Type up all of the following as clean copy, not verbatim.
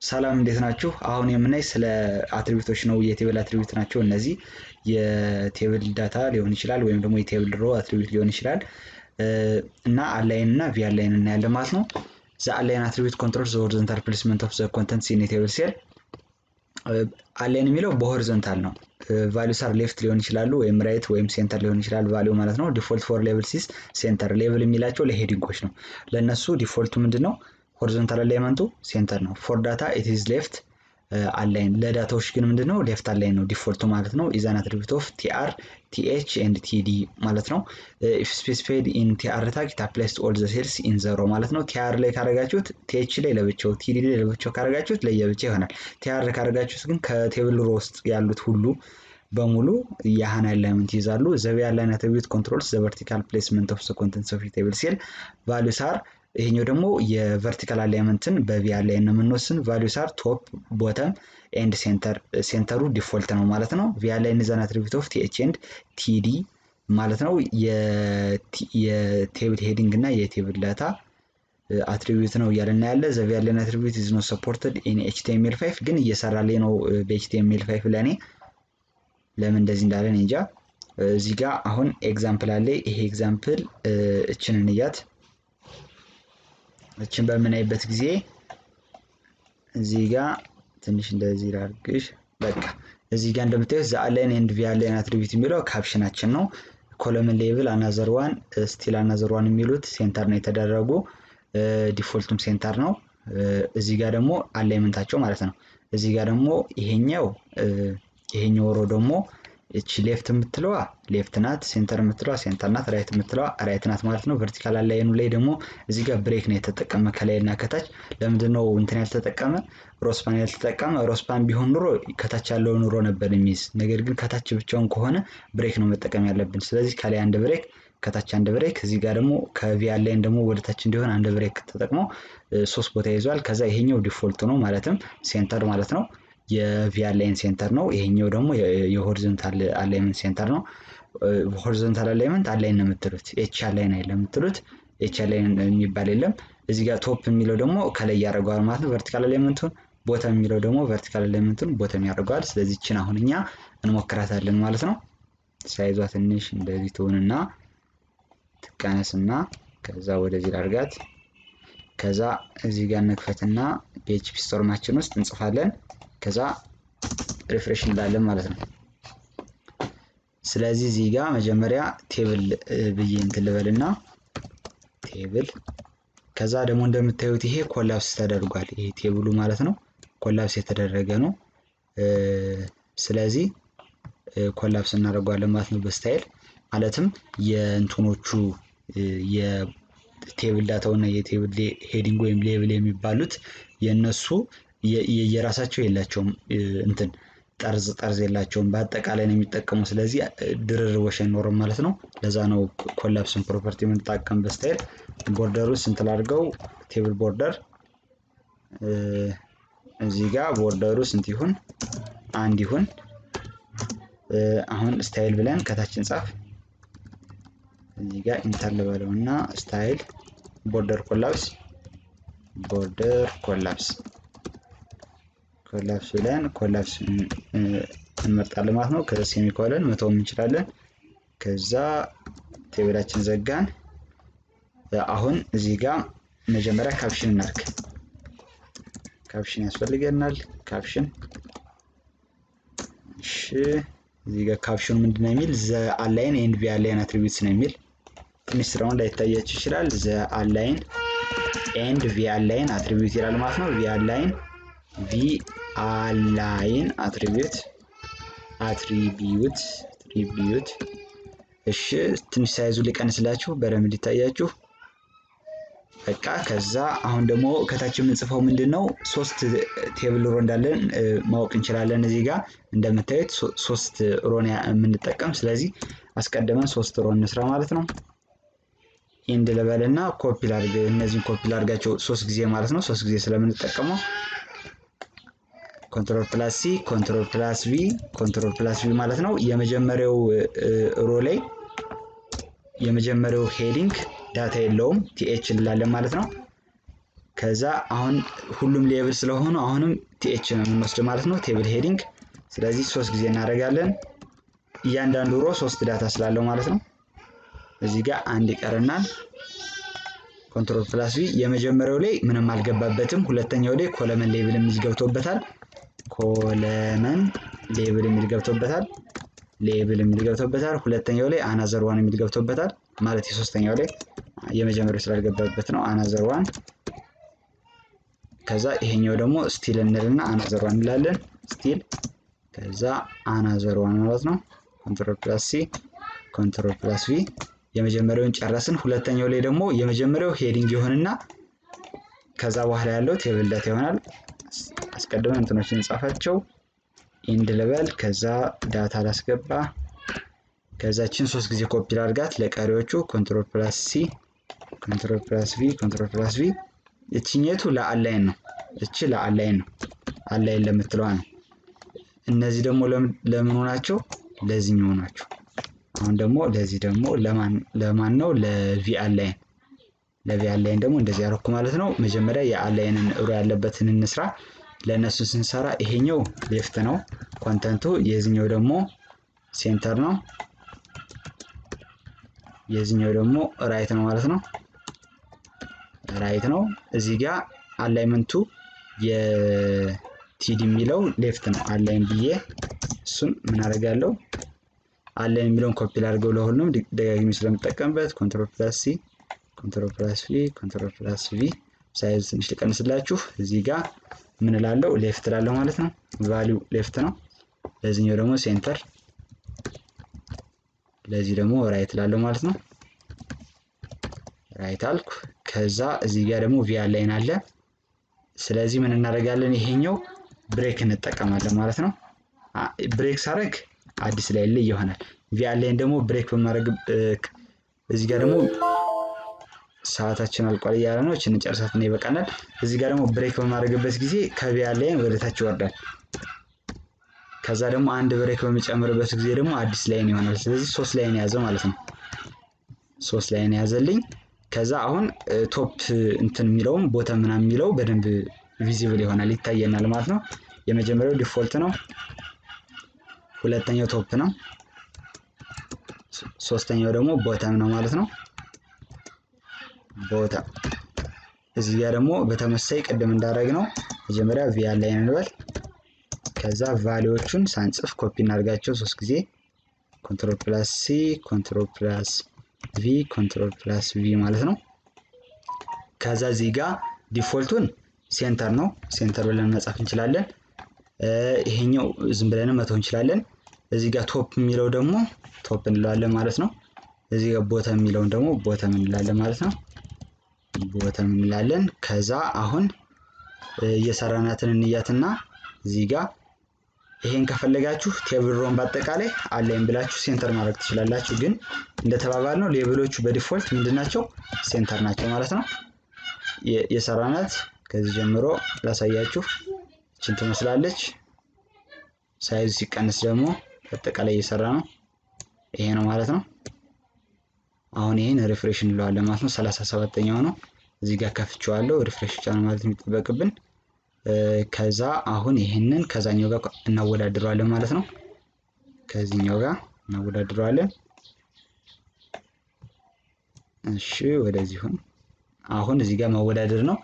ሰላም እንዴት ናችሁ? አሁን የምናይ ስለ አትሪቢዩቶች ነው። የቴብል አትሪቢዩት ናቸው እነዚህ። የቴብል ዳታ ሊሆን ይችላል ወይም ደግሞ የቴብል ሮ አትሪቢዩት ሊሆን ይችላል እና አላይን እና ቪ አላይን እናያለን ማለት ነው። ዘ አላይን አትሪቢዩት ኮንትሮልስ ዘ ሆሪዞንታል ፕሌስመንት ኦፍ ዘ ኮንተንትስ ኢን ቴብል ሴል። አላይን የሚለው በሆሪዞንታል ነው። ቫልዩስ አር ሌፍት ሊሆን ይችላሉ ወይም ራይት ወይም ሴንተር ሊሆን ይችላል ቫልዩ ማለት ነው። ዲፎልት ፎር ሌቭልስ ኢዝ ሴንተር። ሌቭል የሚላቸው ለሄዲንጎች ነው። ለነሱ ዲፎልቱ ምንድነው? ሆሪዞንታል አላይመንቱ ሴንተር ነው። ፎር ዳታ ኢት ኢዝ ሌፍት አላይን። ለዳታዎች ግን ምንድነው? ሌፍት አላይን ነው ዲፎልቱ ማለት ነው። ኢዝ አን አትሪቢዩት ኦፍ ቲአር ቲኤች ኤንድ ቲዲ ማለት ነው። ኢፍ ስፔሲፋይድ ኢን ቲአር ታግ ኢት አፕላይስ ቱ ኦል ዘ ሴልስ ኢን ዘ ሮ ማለት ነው። ቲአር ላይ ካረጋችሁት ቲኤች ላይ ለብቻው፣ ቲዲ ላይ ለብቻው ካረጋችሁት ለየብቻ ይሆናል። ቲአር ካረጋችሁት ግን ከቴብል ሮ ውስጥ ያሉት ሁሉ በሙሉ ያህን አላይመንት ይዛሉ። ዘ ቪ አላይን አትሪቢዩት ኮንትሮልስ ዘ ቨርቲካል ፕሌስመንት ኦፍ ዘ ኮንተንትስ ኦፍ ቴብል ሴል። ቫልዩስ አር ይሄኛው ደግሞ የቨርቲካል አላይመንትን በቪ አላይን ነው የምንወስን። ቫልዩስ አር ቶፕ ቦተም ኤንድ ሴንተር። ሴንተሩ ዲፎልት ነው ማለት ነው። ቪ አላይን ኢዝ አን አትሪቢዩት ኦፍ ቲኤች ኤንድ ቲዲ ማለት ነው። የቴብል ሄዲንግ እና የቴብል ዳታ አትሪቢዩት ነው እያለን ያለ። ዘ ቪ አላይን አትሪቢዩት ኢዝ ኖት ሰፖርትድ ኢን ኤችቲኤምኤል5 ግን እየሰራልኝ ነው በኤችቲኤምኤል5 ለኔ። ለምን እንደዚህ እንዳለን እንጃ። እዚህ ጋር አሁን ኤግዛምፕል አለ። ይሄ ኤግዛምፕል እችን እንያት። እችን በምናይበት ጊዜ እዚህ ጋር ትንሽ እንደዚህ ላድርግሽ። በቃ እዚህ ጋር እንደምታዩት ዘ አላይን ኤንድ ቪ አላይን አትሪቢዩት የሚለው ካፕሽናችን ነው። ኮለምን ሌቭል አናዘር ዋን ስቲል አናዘር ዋን የሚሉት ሴንተር ነው የተደረጉ። ዲፎልቱም ሴንተር ነው። እዚህ ጋር ደግሞ አላይመንታቸው ማለት ነው። እዚህ ጋር ደግሞ ይሄኛው ሮ ደግሞ እቺ ሌፍት የምትለዋ ሌፍት ናት፣ ሴንተር የምትለዋ ሴንተር ናት፣ ራይት የምትለዋ ራይት ናት ማለት ነው። ቨርቲካል አላይኑ ላይ ደግሞ እዚህ ጋር ብሬክ ነው የተጠቀመ ከላይና ከታች። ለምንድነው እንትን ያልተጠቀመ? ሮስፓን ያልተጠቀመ? ሮስፓን ቢሆን ኑሮ ከታች ያለውን ሮ ነበር የሚይዝ። ነገር ግን ከታች ብቻውን ከሆነ ብሬክ ነው መጠቀም ያለብን። ስለዚህ ከላይ አንድ ብሬክ ከታች አንድ ብሬክ፣ እዚህ ጋር ደግሞ ከቪ አላይን ደግሞ ወደ ታች እንዲሆን አንድ ብሬክ ተጠቅሞ ሶስት ቦታ ይዟል። ከዛ ይሄኛው ዲፎልት ነው ማለትም ሴንተር ማለት ነው። የቪ አላይን ሴንተር ነው። ይሄኛው ደግሞ የሆሪዞንታል አላይመንት ሴንተር ነው። ሆሪዞንታል አላይመንት አላይን ነው የምትሉት፣ ኤች አላይን አይደለም የምትሉት። ኤች አላይን የሚባል የለም። እዚህ ጋር ቶፕ የሚለው ደግሞ ከላይ ያደርገዋል ማለት ነው ቨርቲካል አላይመንቱን። ቦተም የሚለው ደግሞ ቨርቲካል አላይመንቱን ቦተም ያደርገዋል። ስለዚህ እቺን አሁን እኛ እንሞክራታለን ማለት ነው። ሳይዟ ትንሽ እንደዚህ ትሆንና ትቀነስና ከዛ ወደዚህ ላድርጋት። ከዛ እዚህ ጋር እንክፈትና PHP ስቶርማችን ውስጥ እንጽፋለን። ከዛ ሪፍሬሽ እንላለን ማለት ነው። ስለዚህ እዚህ ጋር መጀመሪያ ቴብል ብዬ እንትን ልበልና ቴብል። ከዛ ደግሞ እንደምታዩት ይሄ ኮላፕስ ተደርጓል። ይሄ ቴብሉ ማለት ነው ኮላፕስ የተደረገ ነው። ስለዚህ ኮላፕስ እናደርገዋለን ማለት ነው በስታይል። ማለትም የእንትኖቹ የቴብል ዳታው እና የቴብል ሄዲንግ ወይም ሌብል የሚባሉት የነሱ የራሳቸው የላቸውም፣ እንትን ጠርዝ የላቸውም። በአጠቃላይ ነው የሚጠቀሙ። ስለዚህ ድርርቦሽ አይኖርም ማለት ነው። ለዛ ነው ኮላፕስን ፕሮፐርቲ የምንጠቀም በስታይል። ቦርደሩ ስንት ላድርገው? ቴብል ቦርደር እዚህ ጋር ቦርደሩ ስንት ይሁን? አንድ ይሁን። አሁን ስታይል ብለን ከታችን ጻፍ። እዚህ ጋር ኢንተር ልበለውና ስታይል ቦርደር ኮላፕስ ብለን ኮላፕስ እንመርጣለን ማለት ነው። ከዛ ሴሚኮለን መተውም እንችላለን። ከዛ ቴብላችን ዘጋን። አሁን እዚህ ጋር መጀመሪያ ካፕሽን እናድርግ። ካፕሽን ያስፈልገናል። ካፕሽን እሺ፣ እዚህ ጋር ካፕሽኑ ምንድነው የሚል? ዘ አላይን ኤንድ ቪ አላይን አትሪቢዩትስ ነው የሚል። ትንሽ ስራውን ላይታያችሁ ይችላል። ዘ አላይን ኤንድ ቪ አላይን አትሪቢዩት ይላል ማለት ነው። ቪ አላይን አትሪቢዩት። እሺ፣ ትንሽ ሳይዙ ሊቀንስላችሁ በደንብ እንዲታያችሁ። በቃ ከዛ አሁን ደግሞ ከታች የምንጽፈው ምንድነው? ሶስት ቴብል ሮ እንዳለን ማወቅ እንችላለን። እዚህ ጋር እንደምታዩት ሶስት ሮ ነው የምንጠቀም። ስለዚህ አስቀድመን ሶስት ሮ እንስራ ማለት ነው። ኢንድ ለበልና ኮፒ ላድርግ። እነዚህን ኮፒ ላድርጋቸው 3 ጊዜ ማለት ነው። 3 ጊዜ ስለምንጠቀመው ኮንትሮል ፕላስ ሲ ኮንትሮል ፕላስ ቪ ማለት ነው። የመጀመሪያው ሮ ላይ የመጀመሪያው ሄዲንግ ዳታ የለውም ቲኤች እንላለን ማለት ነው። ከዛ አሁን ሁሉም ሌብል ስለሆኑ አሁንም ቲኤች ነው የምንወስድ ማለት ነው ቴብል ሄዲንግ። ስለዚህ 3 ጊዜ እናደርጋለን። እያንዳንዱ ሮ 3 ዳታ ስላለው ማለት ነው። እዚህ ጋር አንድ ይቀርናል። ኮንትሮል ፕላስ ቪ። የመጀመሪያው ላይ ምንም አልገባበትም። ሁለተኛው ላይ ኮለመን ሌብል የሚል ገብቶበታል። ኮለመን ሌብል የሚል ገብቶበታል። ሁለተኛው ላይ አናዘር ዋን የሚል ገብቶበታል። ማለት የሶስተኛው ላይ የመጀመሪያው ስላልገባበት ነው አናዘር ዋን። ከዛ ይሄኛው ደግሞ ስቲል እንልና አናዘር ዋን እንላለን። ስቲል ከዛ አናዘር ዋን ማለት ነው። ኮንትሮል ፕላስ ሲ ኮንትሮል ፕላስ ቪ። የመጀመሪያውን ጨረስን። ሁለተኛው ላይ ደግሞ የመጀመሪያው ሄዲንግ ይሆንና ከዛ በኋላ ያለው ቴብል ዳታ ይሆናል። አስቀድመን እንትኖችን እንጻፋቸው። ኢንድ ልበል። ከዛ ዳታ ላስገባ። ከዛችን 3 ጊዜ ኮፒ ላድርጋት ለቀሪዎቹ። ኮንትሮል ፕላስ ሲ ኮንትሮል ፕላስ ቪ ኮንትሮል ፕላስ ቪ። እቺኛቱ ለአላይን ነው። እቺ ለአላይን ነው። አላይን ለምትለዋ ነው። እነዚህ ደግሞ ለምን ሆናቸው? ለዚህኛው ናቸው። አሁን ደግሞ ለዚህ ደግሞ ለማን ነው? ለቪ አላይን። ለቪ አላይን ደግሞ እንደዚህ ያደረኩ ማለት ነው። መጀመሪያ የአላይንን ሮ ያለበትን እንስራ። ለነሱ ስንሰራ ይሄኛው ሌፍት ነው ኮንተንቱ፣ የዚህኛው ደግሞ ሴንተር ነው፣ የዚህኛው ደግሞ ራይት ነው ማለት ነው። ራይት ነው። እዚህ ጋር አላይመንቱ የቲዲ የሚለው ሌፍት ነው። አላይን ብዬ እሱን ምን አደርጋለሁ? አላይን የሚለውን ኮፒ ላድርገው ለሁሉም ደጋግሜ ስለምጠቀምበት። ኮንትሮል ፕላስ ሲ ኮንትሮል ፕላስ ቪ ኮንትሮል ፕላስ ቪ። ሳይዝ ትንሽ ልቀንስላችሁ። እዚህ ጋር ምን እላለሁ? ሌፍት እላለሁ ማለት ነው። ቫልዩ ሌፍት ነው። ለዚህኛው ደግሞ ሴንተር፣ ለዚህ ደግሞ ራይት እላለሁ ማለት ነው። ራይት አልኩ። ከዛ እዚህ ጋር ደግሞ ቪ አላይን አለ። ስለዚህ ምን እናደርጋለን? ይሄኛው ብሬክ እንጠቀማለን ማለት ነው። ብሬክ ሳደርግ አዲስ ላይ ይሆናል። ቪ አላይን ደግሞ ብሬክ በማድረግ እዚህ ጋር ደግሞ ሰዓታችን አልቋል እያለ ነው። እቺን ጨርሳት ነው ይበቃናል። እዚህ ጋር ደግሞ ብሬክ በማድረግበት ጊዜ ከቪ አላይን ወደ ታች ይወርዳል። ከዛ ደግሞ አንድ ብሬክ በሚጨምርበት ጊዜ ደግሞ አዲስ ላይን ይሆናል። ስለዚህ 3 ላይን ያዘው ማለት ነው። 3 ላይን ያዘልኝ። ከዛ አሁን ቶፕ እንትን የሚለውም ቦተም ምናምን የሚለው በደንብ ቪዚብል ይሆናል፣ ይታየናል ማለት ነው። የመጀመሪያው ዲፎልት ነው። ሁለተኛው ቶፕ ነው። ሶስተኛው ደግሞ ቦተም ነው ማለት ነው። ቦተም። እዚህ ጋር ደግሞ በተመሳሳይ ቅድም እንዳደረግነው መጀመሪያ ቪ አላይን እንበል። ከዛ ቫልዩዎቹን ሳንጽፍ ኮፒ እናድርጋቸው 3 ጊዜ። ኮንትሮል ፕላስ ሲ ኮንትሮል ፕላስ ቪ ኮንትሮል ፕላስ ቪ ማለት ነው። ከዛ እዚህ ጋር ዲፎልቱን ሴንተር ነው። ሴንተር ብለን መጻፍ እንችላለን። ይሄኛው ዝም ብለን መተው እንችላለን። እዚህ ጋር ቶፕ የሚለው ደግሞ ቶፕ እንለዋለን ማለት ነው። እዚህ ጋር ቦተም የሚለውን ደግሞ ቦተም እንላለን ማለት ነው። ቦተም እንላለን። ከዛ አሁን እየሰራናትን እንያትና እዚህ ጋር ይሄን ከፈለጋችሁ ቴብል ሮን በአጠቃላይ አላይን ብላችሁ ሴንተር ማድረግ ትችላላችሁ። ግን እንደተባባልነው ሌብሎቹ በዲፎልት ምንድናቸው? ሴንተር ናቸው ማለት ነው። የሰራናት ከዚህ ጀምሮ ላሳያችሁ። እቺን ትመስላለች። ሳይዝ ሲቀንስ ደግሞ በአጠቃላይ እየሰራ ነው። ይሄ ነው ማለት ነው። አሁን ይሄን ሪፍሬሽ እንለዋለን ማለት ነው። 37ኛው ነው። እዚህ ጋር ከፍቼዋለሁ። ሪፍሬሽ ቻና ማለት የሚጠበቅብን። ከዛ አሁን ይሄንን ከዛኛው ጋር እናወዳድረዋለን ማለት ነው። ከዚህኛው ጋር እናወዳድረዋለን። እሺ ወደዚህ አሁን እዚህ ጋር ማወዳደር ነው።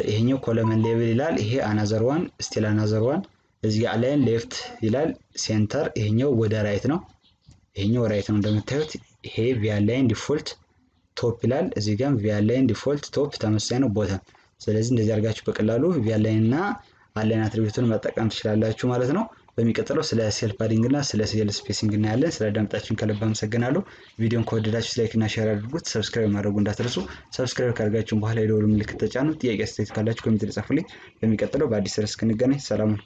ይሄኛው ኮለመን ሌብል ይላል። ይሄ አናዘር ዋን ስቲል አናዘር ዋን። እዚህ ጋር አላይን ሌፍት ይላል። ሴንተር ይሄኛው ወደ ራይት ነው። ይሄኛው ራይት ነው እንደምታዩት። ይሄ ቪ አላይን ዲፎልት ቶፕ ይላል። እዚህ ጋር ቪ አላይን ዲፎልት ቶፕ ተመሳሳይ ነው ቦተም። ስለዚህ እንደዚህ አድርጋችሁ በቀላሉ ቪ አላይን እና አላይን አትሪቢዩቱን መጠቀም ትችላላችሁ ማለት ነው። በሚቀጥለው ስለ ሴል ፓዲንግ እና ስለ ሴል ስፔሲንግ እናያለን። ስለ አዳመጣችሁን ከልብ አመሰግናለሁ። ቪዲዮን ከወደዳችሁ ላይክ እና ሼር አድርጉት። ሰብስክራይብ ማድረጉ እንዳትረሱ። ሰብስክራይብ ካደረጋችሁ በኋላ የደወል ምልክት ተጫኑ። ጥያቄ አስተያየት ካላችሁ ኮሜንት ላይ ጻፉልኝ። በሚቀጥለው በአዲስ ርዕስ እስክንገናኝ ሰላም ነው።